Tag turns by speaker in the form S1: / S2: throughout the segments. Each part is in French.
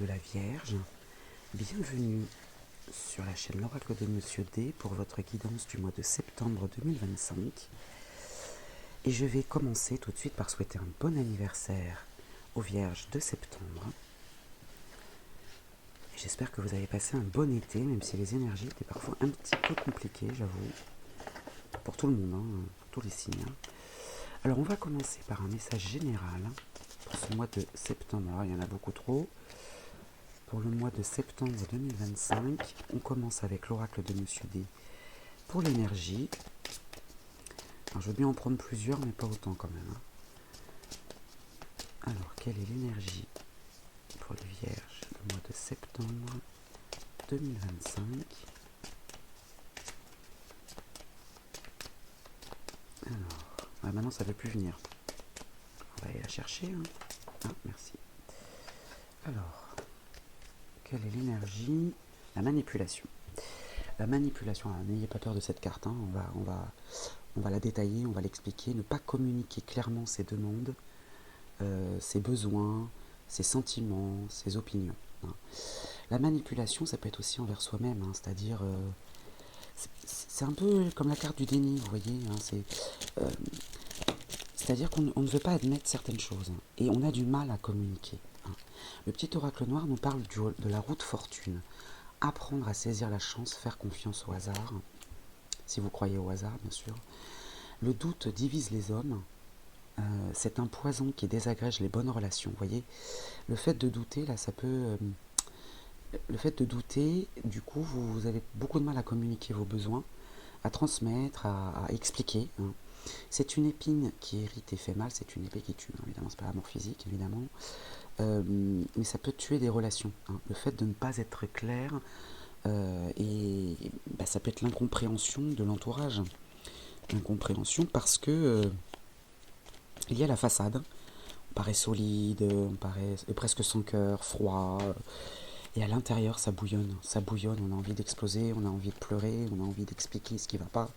S1: de la Vierge, bienvenue sur la chaîne L'Oracle de Monsieur D pour votre guidance du mois de septembre 2025. Et je vais commencer tout de suite par souhaiter un bon anniversaire aux Vierges de septembre. J'espère que vous avez passé un bon été, même si les énergies étaient parfois un petit peu compliquées, j'avoue, pour tout le monde, pour tous les signes. Alors on va commencer par un message général pour ce mois de septembre. Alors, il y en a beaucoup trop. Pour le mois de septembre 2025, on commence avec l'oracle de Monsieur D pour l'énergie. Alors je veux bien en prendre plusieurs, mais pas autant quand même. Alors, quelle est l'énergie pour les Vierges le mois de septembre 2025? Alors, maintenant ça ne veut plus venir. On va aller la chercher. Ah, merci. Alors, quelle est l'énergie? La manipulation. La manipulation, alors, n'ayez pas peur de cette carte, on va la détailler, on va l'expliquer. Ne pas communiquer clairement ses demandes, ses besoins, ses sentiments, ses opinions. La manipulation, ça peut être aussi envers soi-même, c'est-à-dire, c'est un peu comme la carte du déni, vous voyez, c'est-à-dire qu'on ne veut pas admettre certaines choses, et on a du mal à communiquer. Le petit oracle noir nous parle de la route fortune. Apprendre à saisir la chance, faire confiance au hasard, si vous croyez au hasard, bien sûr. Le doute divise les hommes. C'est un poison qui désagrège les bonnes relations. Vous voyez, le fait de douter, là, ça peut... le fait de douter, du coup, vous avez beaucoup de mal à communiquer vos besoins, à transmettre, à expliquer. C'est une épine qui irrite et fait mal, c'est une épée qui tue. Évidemment, c'est pas l'amour physique, évidemment. Mais ça peut tuer des relations. Le fait de ne pas être clair, et ça peut être l'incompréhension de l'entourage. L'incompréhension parce que il y a la façade. On paraît solide, on paraît presque sans cœur, froid. Et à l'intérieur, ça bouillonne, on a envie d'exploser, on a envie de pleurer, on a envie d'expliquer ce qui ne va pas.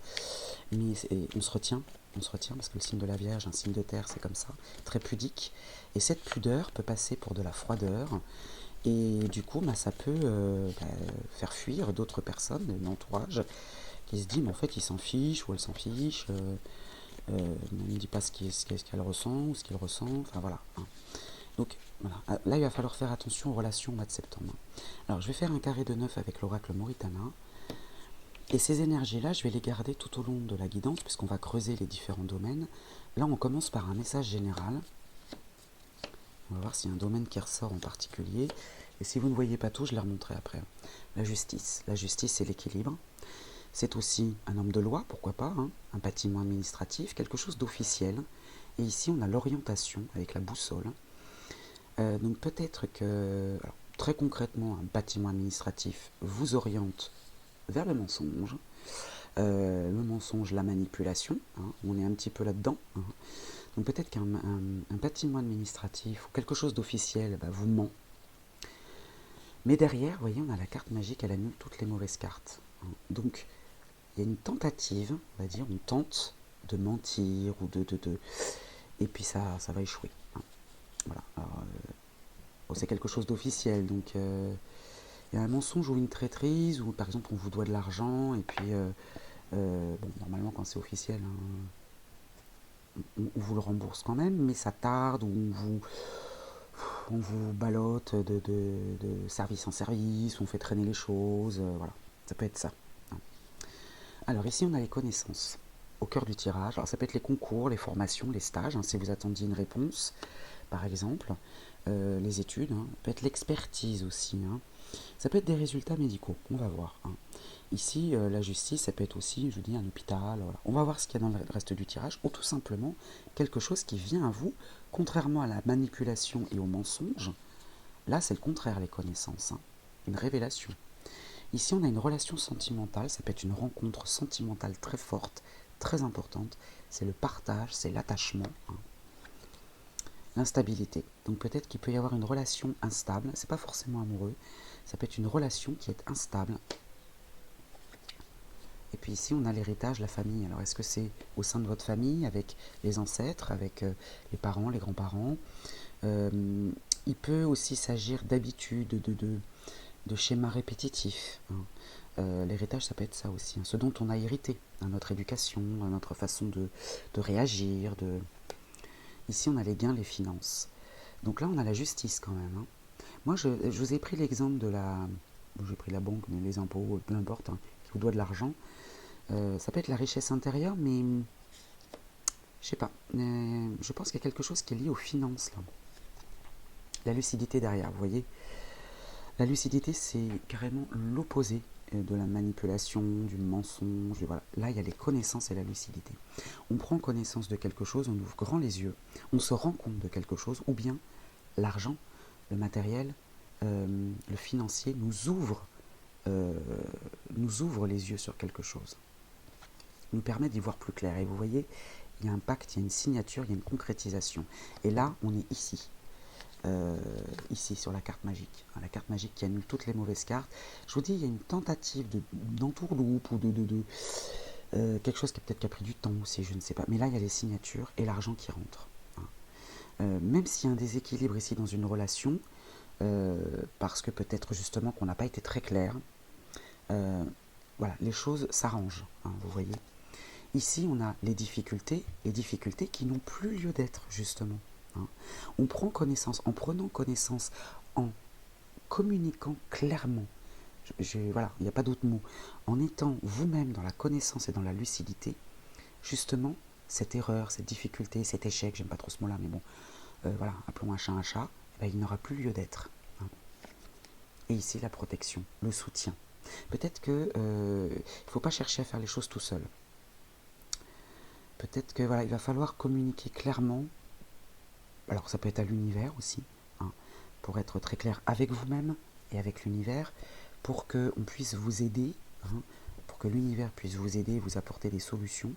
S1: Mais on se retient parce que le signe de la Vierge, un signe de terre, c'est comme ça, très pudique. Et cette pudeur peut passer pour de la froideur. Et du coup, ça peut faire fuir d'autres personnes de l'entourage qui se disent, mais en fait, il s'en fiche ou elle s'en fiche. Il ne dit pas ce qu'elle ressent ou ce qu'il ressent. Enfin, voilà. Donc, voilà. Là, il va falloir faire attention aux relations au mois de septembre. Alors, je vais faire un carré de 9 avec l'oracle Moritana. Et ces énergies-là, je vais les garder tout au long de la guidance, puisqu'on va creuser les différents domaines. Là, on commence par un message général. On va voir s'il y a un domaine qui ressort en particulier. Et si vous ne voyez pas tout, je les remonterai après. La justice. La justice, c'est l'équilibre. C'est aussi un homme de loi, pourquoi pas, un bâtiment administratif, quelque chose d'officiel. Et ici, on a l'orientation avec la boussole. Donc peut-être que, alors, très concrètement, un bâtiment administratif vous oriente vers le mensonge. Le mensonge, la manipulation, on est un petit peu là-dedans. Donc peut-être qu'un bâtiment administratif ou quelque chose d'officiel vous ment. Mais derrière, vous voyez, on a la carte magique, elle annule toutes les mauvaises cartes. Donc, il y a une tentative, on va dire, on tente de mentir ou et puis ça va échouer. Voilà. Alors, c'est quelque chose d'officiel, donc il y a un mensonge ou une traîtrise, ou par exemple on vous doit de l'argent, et puis normalement quand c'est officiel, on vous le rembourse quand même, mais ça tarde, ou on vous ballotte de service en service, on fait traîner les choses, voilà, ça peut être ça. Alors ici on a les connaissances au cœur du tirage. Alors ça peut être les concours, les formations, les stages, si vous attendiez une réponse par exemple, les études, ça peut être l'expertise aussi, ça peut être des résultats médicaux, on va voir. Ici la justice, ça peut être aussi, je dis, un hôpital, voilà. On va voir ce qu'il y a dans le reste du tirage, ou tout simplement quelque chose qui vient à vous, contrairement à la manipulation et au mensonge. Là c'est le contraire, les connaissances, une révélation. Ici, on a une relation sentimentale, ça peut être une rencontre sentimentale très forte, très importante. C'est le partage, c'est l'attachement, l'instabilité. Donc peut-être qu'il peut y avoir une relation instable, c'est pas forcément amoureux, ça peut être une relation qui est instable. Et puis ici, on a l'héritage, la famille. Alors est-ce que c'est au sein de votre famille, avec les ancêtres, avec les parents, les grands-parents, Il peut aussi s'agir d'habitudes, de schémas répétitifs. L'héritage, ça peut être ça aussi, ce dont on a hérité, notre éducation, notre façon de réagir. Ici, on a les gains, les finances. Donc là, on a la justice quand même. Moi, je vous ai pris l'exemple de la... J'ai pris la banque, mais les impôts, peu importe, qui vous doit de l'argent. Ça peut être la richesse intérieure, mais je sais pas. Je pense qu'il y a quelque chose qui est lié aux finances, là. La lucidité derrière, vous voyez. La lucidité, c'est carrément l'opposé de la manipulation, du mensonge. Voilà. Là, il y a les connaissances et la lucidité. On prend connaissance de quelque chose, on ouvre grand les yeux, on se rend compte de quelque chose, ou bien l'argent, le matériel, le financier nous ouvre les yeux sur quelque chose, nous permet d'y voir plus clair. Et vous voyez, il y a un pacte, il y a une signature, il y a une concrétisation. Et là, on est ici. Ici sur la carte magique, la carte magique qui annule toutes les mauvaises cartes. Je vous dis, il y a une tentative d'entourloupe ou quelque chose qui a pris du temps aussi, je ne sais pas. Mais là, il y a les signatures et l'argent qui rentre. Même s'il y a un déséquilibre ici dans une relation, parce que peut-être justement qu'on n'a pas été très clair, voilà, les choses s'arrangent, vous voyez. Ici, on a les difficultés qui n'ont plus lieu d'être, justement. On prend connaissance, en prenant connaissance, en communiquant clairement, voilà, il n'y a pas d'autre mot, en étant vous-même dans la connaissance et dans la lucidité, justement, cette erreur, cette difficulté, cet échec, j'aime pas trop ce mot-là, mais bon, voilà, appelons un chat, il n'aura plus lieu d'être. Et ici, la protection, le soutien. Peut-être que ne faut pas chercher à faire les choses tout seul. Peut-être que voilà, il va falloir communiquer clairement. Alors ça peut être à l'univers aussi, pour être très clair avec vous-même et avec l'univers, pour qu'on puisse vous aider, pour que l'univers puisse vous aider, vous apporter des solutions.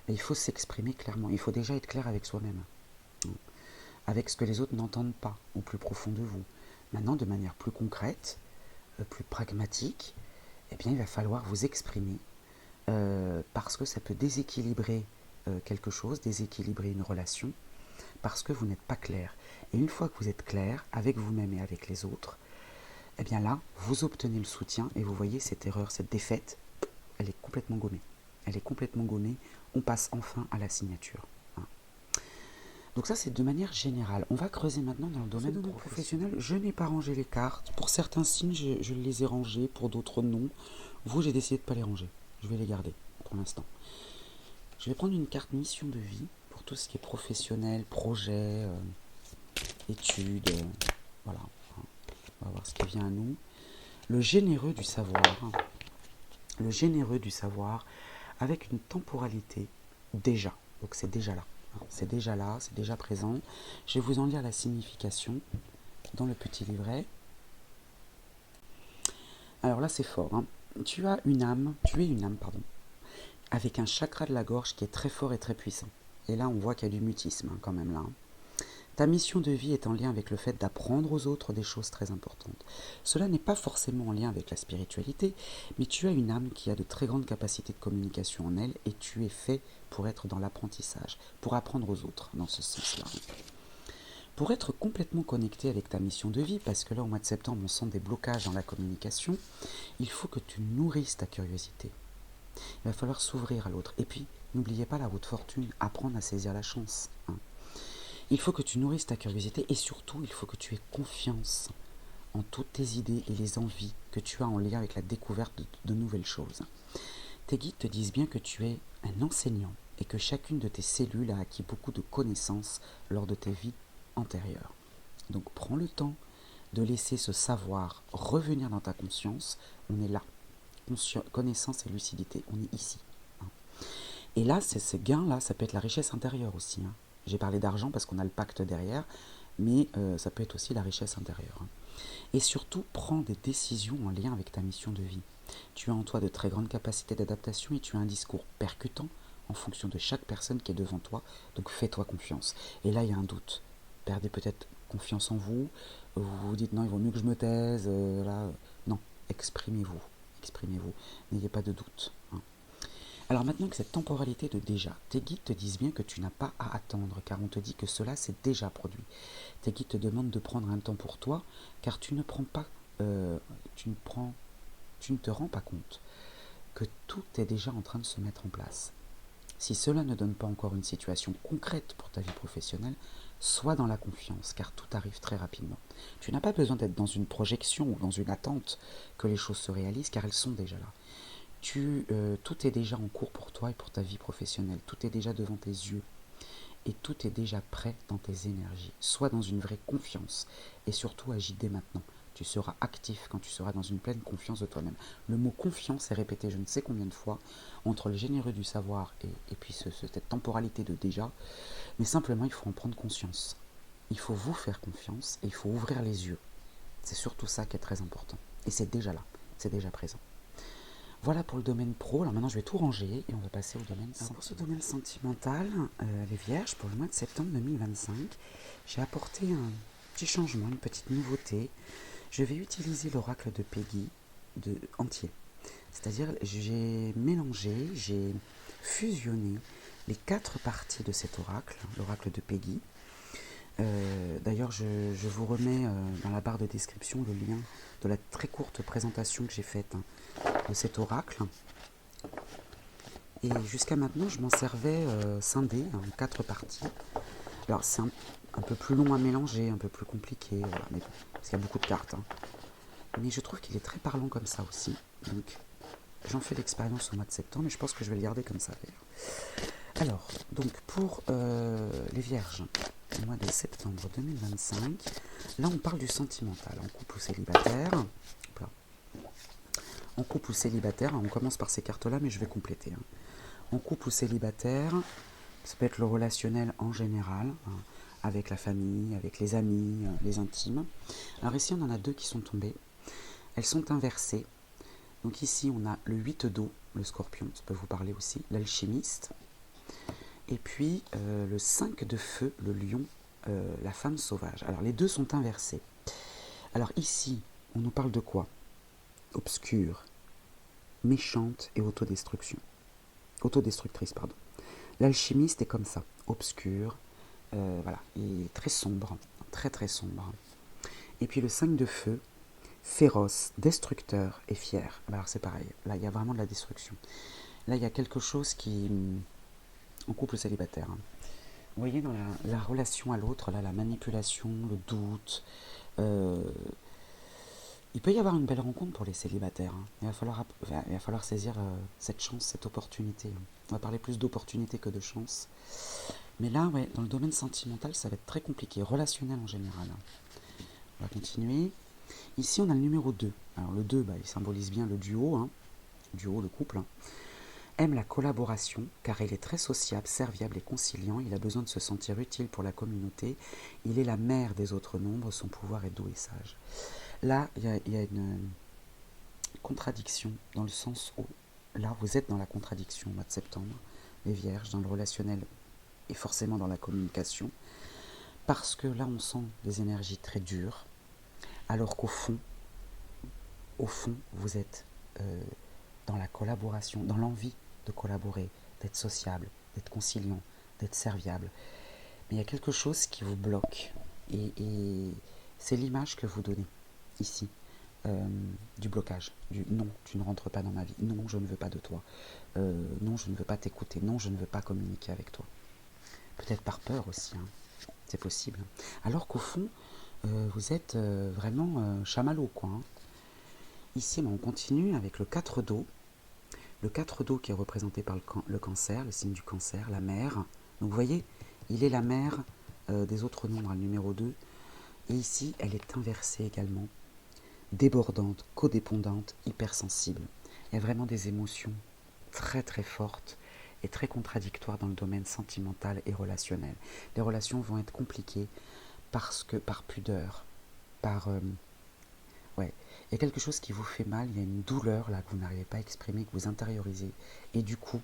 S1: Et il faut s'exprimer clairement, il faut déjà être clair avec soi-même, avec ce que les autres n'entendent pas, au plus profond de vous. Maintenant, de manière plus concrète, plus pragmatique, eh bien, il va falloir vous exprimer, parce que ça peut déséquilibrer quelque chose, déséquilibrer une relation, parce que vous n'êtes pas clair. Et une fois que vous êtes clair avec vous-même et avec les autres, eh bien là, vous obtenez le soutien et vous voyez cette erreur, cette défaite, elle est complètement gommée. Elle est complètement gommée, on passe enfin à la signature. Donc ça, c'est de manière générale. On va creuser maintenant dans le domaine professionnel. Je n'ai pas rangé les cartes. Pour certains signes, je les ai rangées, pour d'autres non. Vous, j'ai décidé de ne pas les ranger. Je vais les garder pour l'instant. Je vais prendre une carte mission de vie pour tout ce qui est professionnel, projet, études, voilà. On va voir ce qui vient à nous. Le généreux du savoir. Le généreux du savoir avec une temporalité déjà. Donc c'est déjà là. C'est déjà là, c'est déjà présent. Je vais vous en lire la signification dans le petit livret. Alors là c'est fort. Tu es une âme, avec un chakra de la gorge qui est très fort et très puissant. Et là on voit qu'il y a du mutisme quand même là. Ta mission de vie est en lien avec le fait d'apprendre aux autres des choses très importantes. Cela n'est pas forcément en lien avec la spiritualité, mais tu as une âme qui a de très grandes capacités de communication en elle et tu es fait pour être dans l'apprentissage, pour apprendre aux autres dans ce sens-là. Pour être complètement connecté avec ta mission de vie, parce que là au mois de septembre on sent des blocages dans la communication, il faut que tu nourrisses ta curiosité. Il va falloir s'ouvrir à l'autre. Et puis, n'oubliez pas la haute fortune, apprendre à saisir la chance. Il faut que tu nourrisses ta curiosité et surtout, il faut que tu aies confiance en toutes tes idées et les envies que tu as en lien avec la découverte de nouvelles choses. Tes guides te disent bien que tu es un enseignant et que chacune de tes cellules a acquis beaucoup de connaissances lors de tes vies antérieures. Donc prends le temps de laisser ce savoir revenir dans ta conscience. On est là. Connaissance et lucidité, on est ici. Et là, c'est ce gain-là, ça peut être la richesse intérieure aussi. J'ai parlé d'argent parce qu'on a le pacte derrière, mais ça peut être aussi la richesse intérieure. Et surtout, prends des décisions en lien avec ta mission de vie. Tu as en toi de très grandes capacités d'adaptation et tu as un discours percutant en fonction de chaque personne qui est devant toi, donc fais-toi confiance. Et là, il y a un doute. Perdez peut-être confiance en vous, vous vous dites non, il vaut mieux que je me taise, non, exprimez-vous, n'ayez pas de doute. Alors maintenant que cette temporalité de déjà, tes guides te disent bien que tu n'as pas à attendre, car on te dit que cela s'est déjà produit. Tes guides te demandent de prendre un temps pour toi, car tu ne prends pas, tu ne te rends pas compte que tout est déjà en train de se mettre en place. Si cela ne donne pas encore une situation concrète pour ta vie professionnelle, sois dans la confiance, car tout arrive très rapidement. Tu n'as pas besoin d'être dans une projection ou dans une attente que les choses se réalisent, car elles sont déjà là. Tout est déjà en cours pour toi et pour ta vie professionnelle. Tout est déjà devant tes yeux. Et tout est déjà prêt dans tes énergies. Sois dans une vraie confiance. Et surtout, agis dès maintenant. Tu seras actif quand tu seras dans une pleine confiance de toi-même. Le mot confiance est répété je ne sais combien de fois entre le généreux du savoir et puis cette temporalité de déjà. Mais simplement, il faut en prendre conscience. Il faut vous faire confiance et il faut ouvrir les yeux. C'est surtout ça qui est très important. Et c'est déjà là. C'est déjà présent. Voilà pour le domaine pro. Alors maintenant, je vais tout ranger et on va passer au domaine sentimental. Pour ce domaine sentimental, les Vierges, pour le mois de septembre 2025, j'ai apporté un petit changement, une petite nouveauté. Je vais utiliser l'oracle de Peggy entier. C'est-à-dire, j'ai mélangé, j'ai fusionné les 4 parties de cet oracle, l'oracle de Peggy. D'ailleurs, je vous remets dans la barre de description le lien de la très courte présentation que j'ai faite de cet oracle. Et jusqu'à maintenant, je m'en servais scindé en 4 parties. Alors, c'est un peu plus long à mélanger, un peu plus compliqué, voilà, mais bon, parce qu'il y a beaucoup de cartes. Mais je trouve qu'il est très parlant comme ça aussi. Donc, j'en fais l'expérience au mois de septembre, et je pense que je vais le garder comme ça d'ailleurs. Alors, donc pour les Vierges, au mois de septembre 2025, là on parle du sentimental, en couple ou célibataire. En couple ou célibataire, on commence par ces cartes-là, mais je vais compléter. En couple ou célibataire, ça peut être le relationnel en général, avec la famille, avec les amis, les intimes. Alors ici, on en a 2 qui sont tombées. Elles sont inversées. Donc ici, on a le 8 d'eau, le scorpion, ça peut vous parler aussi, l'alchimiste. Et puis le 5 de feu, le lion, la femme sauvage. Alors les 2 sont inversés. Alors ici, on nous parle de quoi? Obscure, méchante et autodestructrice, pardon. L'alchimiste est comme ça, obscur, voilà, il est très sombre, très très sombre. Et puis le 5 de feu, féroce, destructeur et fier. Alors c'est pareil, là il y a vraiment de la destruction. Là il y a quelque chose qui, en couple célibataire, vous voyez dans la relation à l'autre, là la manipulation, le doute, il peut y avoir une belle rencontre pour les célibataires. Il va falloir saisir cette chance, cette opportunité. On va parler plus d'opportunité que de chance. Mais là, ouais, dans le domaine sentimental, ça va être très compliqué, relationnel en général. On va continuer. Ici, on a le numéro 2. Alors le 2, il symbolise bien le duo, le couple. Aime la collaboration, car il est très sociable, serviable et conciliant. Il a besoin de se sentir utile pour la communauté. Il est la mère des autres nombres, son pouvoir est doux et sage. Là, il y a une contradiction, dans le sens où, là, vous êtes dans la contradiction au mois de septembre, les Vierges, dans le relationnel et forcément dans la communication, parce que là, on sent des énergies très dures, alors qu'au fond, vous êtes dans la collaboration, dans l'envie de collaborer, d'être sociable, d'être conciliant, d'être serviable. Mais il y a quelque chose qui vous bloque, et c'est l'image que vous donnez ici, du blocage, du non, tu ne rentres pas dans ma vie, non, je ne veux pas de toi, non, je ne veux pas t'écouter, non, je ne veux pas communiquer avec toi. Peut-être par peur aussi, c'est possible. Alors qu'au fond, vous êtes vraiment chamallow, quoi. Ici, on continue avec le 4 d'eau. Le 4 d'eau qui est représenté par le cancer, le signe du cancer, la mère. Donc vous voyez, il est la mère des autres nombres, le numéro 2. Et ici, elle est inversée également. Débordante, codépendante, hypersensible. Il y a vraiment des émotions très très fortes et très contradictoires dans le domaine sentimental et relationnel. Les relations vont être compliquées parce que par pudeur, il y a quelque chose qui vous fait mal, il y a une douleur là que vous n'arrivez pas à exprimer, que vous intériorisez, et du coup,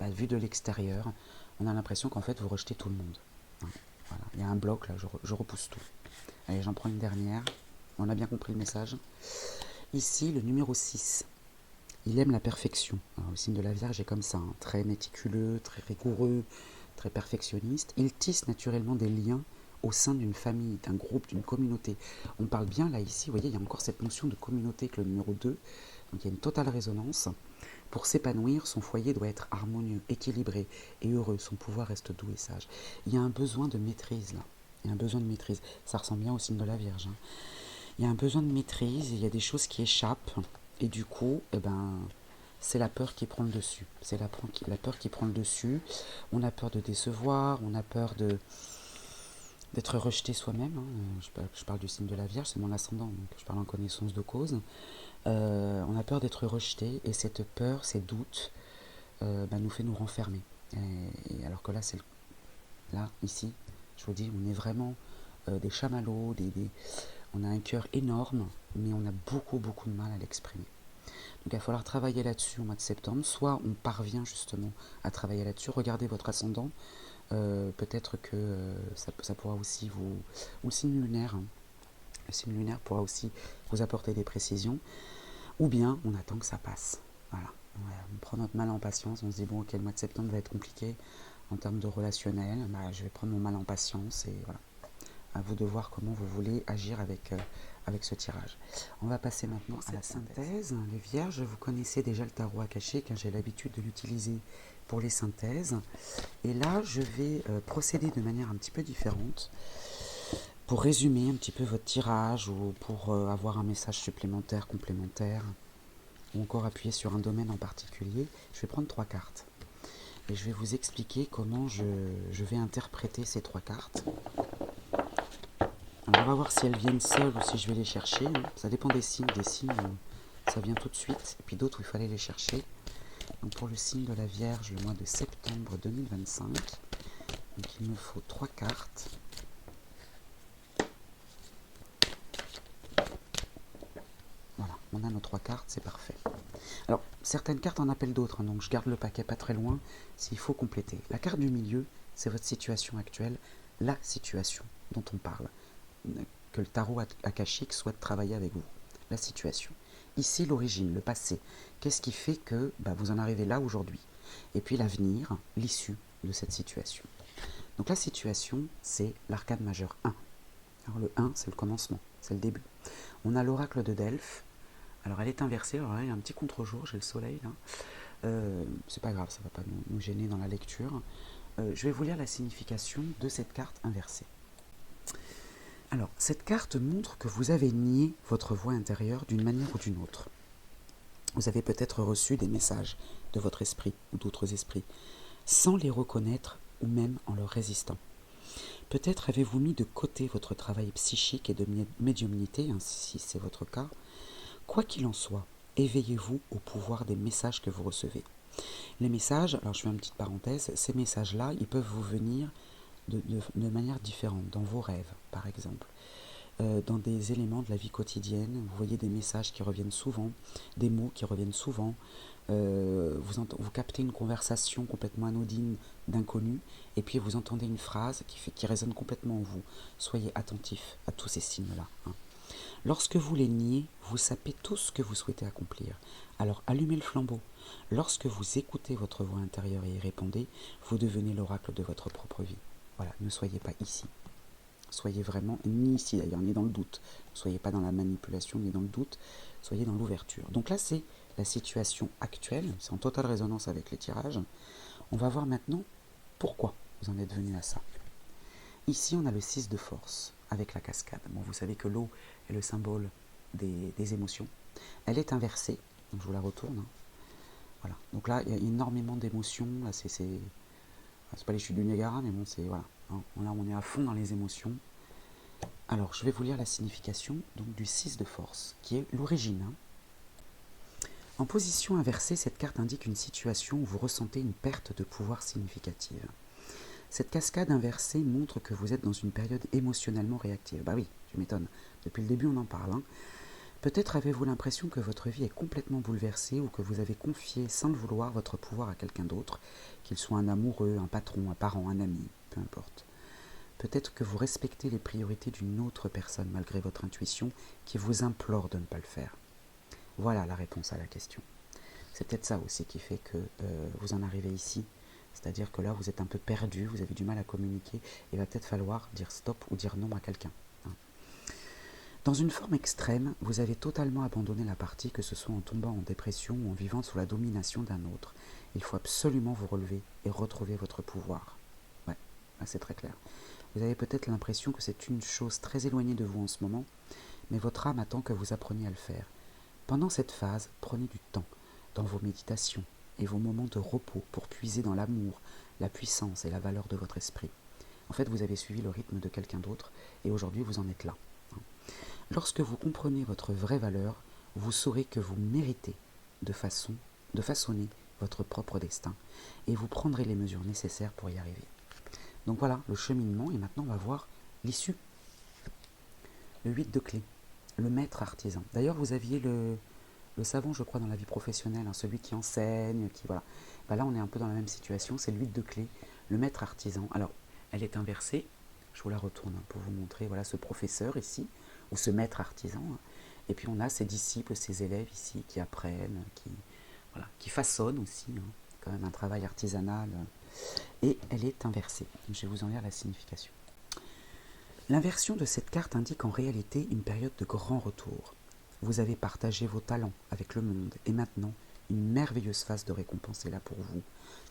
S1: vu de l'extérieur, on a l'impression qu'en fait vous rejetez tout le monde. Voilà, il y a un bloc là, je repousse tout. Allez, j'en prends une dernière. On a bien compris le message. Ici, le numéro 6, Il aime la perfection. Alors, le signe de la Vierge est comme ça, hein, très méticuleux, très rigoureux, très perfectionniste. Il tisse naturellement des liens au sein d'une famille, d'un groupe, d'une communauté. On parle bien là ici, vous voyez, il y a encore cette notion de communauté que le numéro 2. Donc il y a une totale résonance. Pour s'épanouir, son foyer doit être harmonieux, équilibré et heureux. Son pouvoir reste doux et sage. Il y a un besoin de maîtrise là. Il y a un besoin de maîtrise. Ça ressemble bien au signe de la Vierge, hein. Il y a un besoin de maîtrise, il y a des choses qui échappent. Et du coup, eh ben, c'est la peur qui prend le dessus. C'est la peur qui prend le dessus. On a peur de décevoir, on a peur d'être rejeté soi-même, hein. Je parle du signe de la Vierge, c'est mon ascendant, donc je parle en connaissance de cause. On a peur d'être rejeté, et cette peur, ces doutes, nous fait nous renfermer. Et alors que là, là, ici, je vous dis, on est vraiment des chamallows, on a un cœur énorme, mais on a beaucoup, beaucoup de mal à l'exprimer. Donc il va falloir travailler là-dessus au mois de septembre. Soit on parvient justement à travailler là-dessus. Regardez votre ascendant. Peut-être que ça pourra aussi vous... Ou le signe lunaire. Hein. Le signe lunaire pourra aussi vous apporter des précisions. Ou bien on attend que ça passe. Voilà. On prend notre mal en patience. On se dit, bon, ok, le mois de septembre va être compliqué en termes de relationnel. Je vais prendre mon mal en patience et voilà. À vous de voir comment vous voulez agir avec ce tirage. On va passer maintenant à la synthèse. Les Vierges, vous connaissez déjà le tarot akashi, car j'ai l'habitude de l'utiliser pour les synthèses. Et là, je vais procéder de manière un petit peu différente pour résumer un petit peu votre tirage ou pour avoir un message supplémentaire, complémentaire, ou encore appuyer sur un domaine en particulier. Je vais prendre 3 cartes. Et je vais vous expliquer comment je vais interpréter ces 3 cartes. Alors on va voir si elles viennent seules ou si je vais les chercher. Ça dépend des signes. Des signes où ça vient tout de suite, et puis d'autres où il fallait les chercher. Donc pour le signe de la Vierge, le mois de septembre 2025, donc il me faut 3 cartes. Voilà, on a nos 3 cartes, c'est parfait. Alors, certaines cartes en appellent d'autres, hein, donc je garde le paquet pas très loin s'il faut compléter. La carte du milieu, c'est votre situation actuelle, la situation dont on parle, que le tarot akashique souhaite travailler avec vous, la situation. Ici, l'origine, le passé. Qu'est-ce qui fait que vous en arrivez là aujourd'hui? Et puis l'avenir, l'issue de cette situation. Donc la situation, c'est l'arcane majeur 1. Alors le 1, c'est le commencement, c'est le début. On a l'oracle de Delphes. Alors elle est inversée, alors là il y a un petit contre-jour, j'ai le soleil là. C'est pas grave, ça va pas nous gêner dans la lecture. Je vais vous lire la signification de cette carte inversée. Alors, cette carte montre que vous avez nié votre voix intérieure d'une manière ou d'une autre. Vous avez peut-être reçu des messages de votre esprit ou d'autres esprits, sans les reconnaître ou même en leur résistant. Peut-être avez-vous mis de côté votre travail psychique et de médiumnité, si c'est votre cas. Quoi qu'il en soit, éveillez-vous au pouvoir des messages que vous recevez. Les messages, alors je fais une petite parenthèse, ces messages-là, ils peuvent vous venir de manière différente, dans vos rêves par exemple, dans des éléments de la vie quotidienne. Vous voyez des messages qui reviennent souvent, des mots qui reviennent souvent, vous captez une conversation complètement anodine d'inconnu, et puis vous entendez une phrase qui résonne complètement en vous. Soyez attentifs à tous ces signes-là, hein. Lorsque vous les niez, vous sapez tout ce que vous souhaitez accomplir. Alors allumez le flambeau. Lorsque vous écoutez votre voix intérieure et y répondez, vous devenez l'oracle de votre propre vie. Voilà, ne soyez pas ici. Soyez vraiment, ni ici d'ailleurs, ni dans le doute. Ne soyez pas dans la manipulation, ni dans le doute. Soyez dans l'ouverture. Donc là, c'est la situation actuelle. C'est en totale résonance avec les tirages. On va voir maintenant pourquoi vous en êtes venu à ça. Ici, on a le 6 de force avec la cascade. Bon, vous savez que l'eau est le symbole des émotions. Elle est inversée, donc je vous la retourne. Hein. Voilà. Donc là, il y a énormément d'émotions. Là, c'est pas les chutes du Niagara, mais bon, c'est voilà. Hein. Là, on est à fond dans les émotions. Alors, je vais vous lire la signification donc, du 6 de force, qui est l'origine. Hein. En position inversée, cette carte indique une situation où vous ressentez une perte de pouvoir significative. Cette cascade inversée montre que vous êtes dans une période émotionnellement réactive. Bah oui, je m'étonne. Depuis le début, on en parle. Hein. Peut-être avez-vous l'impression que votre vie est complètement bouleversée ou que vous avez confié, sans le vouloir, votre pouvoir à quelqu'un d'autre, qu'il soit un amoureux, un patron, un parent, un ami, peu importe. Peut-être que vous respectez les priorités d'une autre personne malgré votre intuition qui vous implore de ne pas le faire. Voilà la réponse à la question. C'est peut-être ça aussi qui fait que vous en arrivez ici. C'est-à-dire que là, vous êtes un peu perdu, vous avez du mal à communiquer, et il va peut-être falloir dire stop ou dire non à quelqu'un. Dans une forme extrême, vous avez totalement abandonné la partie, que ce soit en tombant en dépression ou en vivant sous la domination d'un autre. Il faut absolument vous relever et retrouver votre pouvoir. Ouais, là c'est très clair. Vous avez peut-être l'impression que c'est une chose très éloignée de vous en ce moment, mais votre âme attend que vous appreniez à le faire. Pendant cette phase, prenez du temps dans vos méditations et vos moments de repos pour puiser dans l'amour, la puissance et la valeur de votre esprit. En fait, vous avez suivi le rythme de quelqu'un d'autre et aujourd'hui vous en êtes là. Lorsque vous comprenez votre vraie valeur, vous saurez que vous méritez de façonner votre propre destin et vous prendrez les mesures nécessaires pour y arriver. Donc voilà le cheminement et maintenant on va voir l'issue. Le 8 de clé, le maître artisan. D'ailleurs vous aviez le savant je crois dans la vie professionnelle, celui qui enseigne, qui voilà. Là on est un peu dans la même situation, c'est le 8 de clé, le maître artisan. Alors elle est inversée, je vous la retourne pour vous montrer, voilà ce professeur ici, ou ce maître artisan, et puis on a ses disciples, ses élèves ici qui apprennent, qui façonnent aussi, quand même un travail artisanal, et elle est inversée. Je vais vous en lire la signification. L'inversion de cette carte indique en réalité une période de grand retour. Vous avez partagé vos talents avec le monde, et maintenant, une merveilleuse phase de récompense est là pour vous.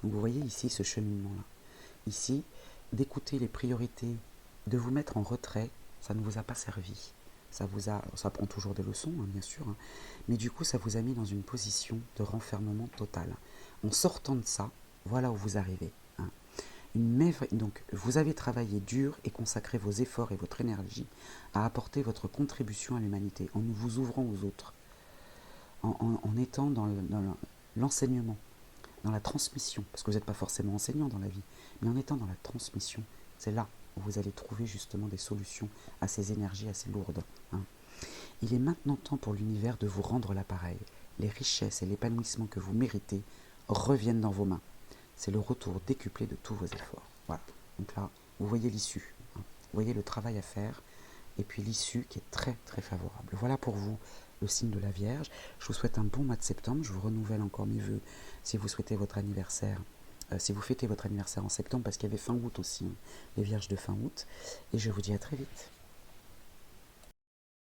S1: Donc vous voyez ici ce cheminement-là. Ici, d'écouter les priorités, de vous mettre en retrait, ça ne vous a pas servi. Ça prend toujours des leçons, bien sûr, mais du coup, ça vous a mis dans une position de renfermement total. En sortant de ça, voilà où vous arrivez. Donc, vous avez travaillé dur et consacré vos efforts et votre énergie à apporter votre contribution à l'humanité, en vous ouvrant aux autres, en étant dans l'enseignement, dans la transmission, parce que vous n'êtes pas forcément enseignant dans la vie, mais en étant dans la transmission, c'est là où vous allez trouver justement des solutions à ces énergies assez lourdes. Il est maintenant temps pour l'univers de vous rendre l'appareil. Les richesses et l'épanouissement que vous méritez reviennent dans vos mains. C'est le retour décuplé de tous vos efforts. Voilà. Donc là, vous voyez l'issue. Vous voyez le travail à faire et puis l'issue qui est très très favorable. Voilà pour vous le signe de la Vierge. Je vous souhaite un bon mois de septembre. Je vous renouvelle encore mes vœux si vous souhaitez votre anniversaire. Si vous fêtez votre anniversaire en septembre, parce qu'il y avait fin août aussi, les Vierges de fin août. Et je vous dis à très vite.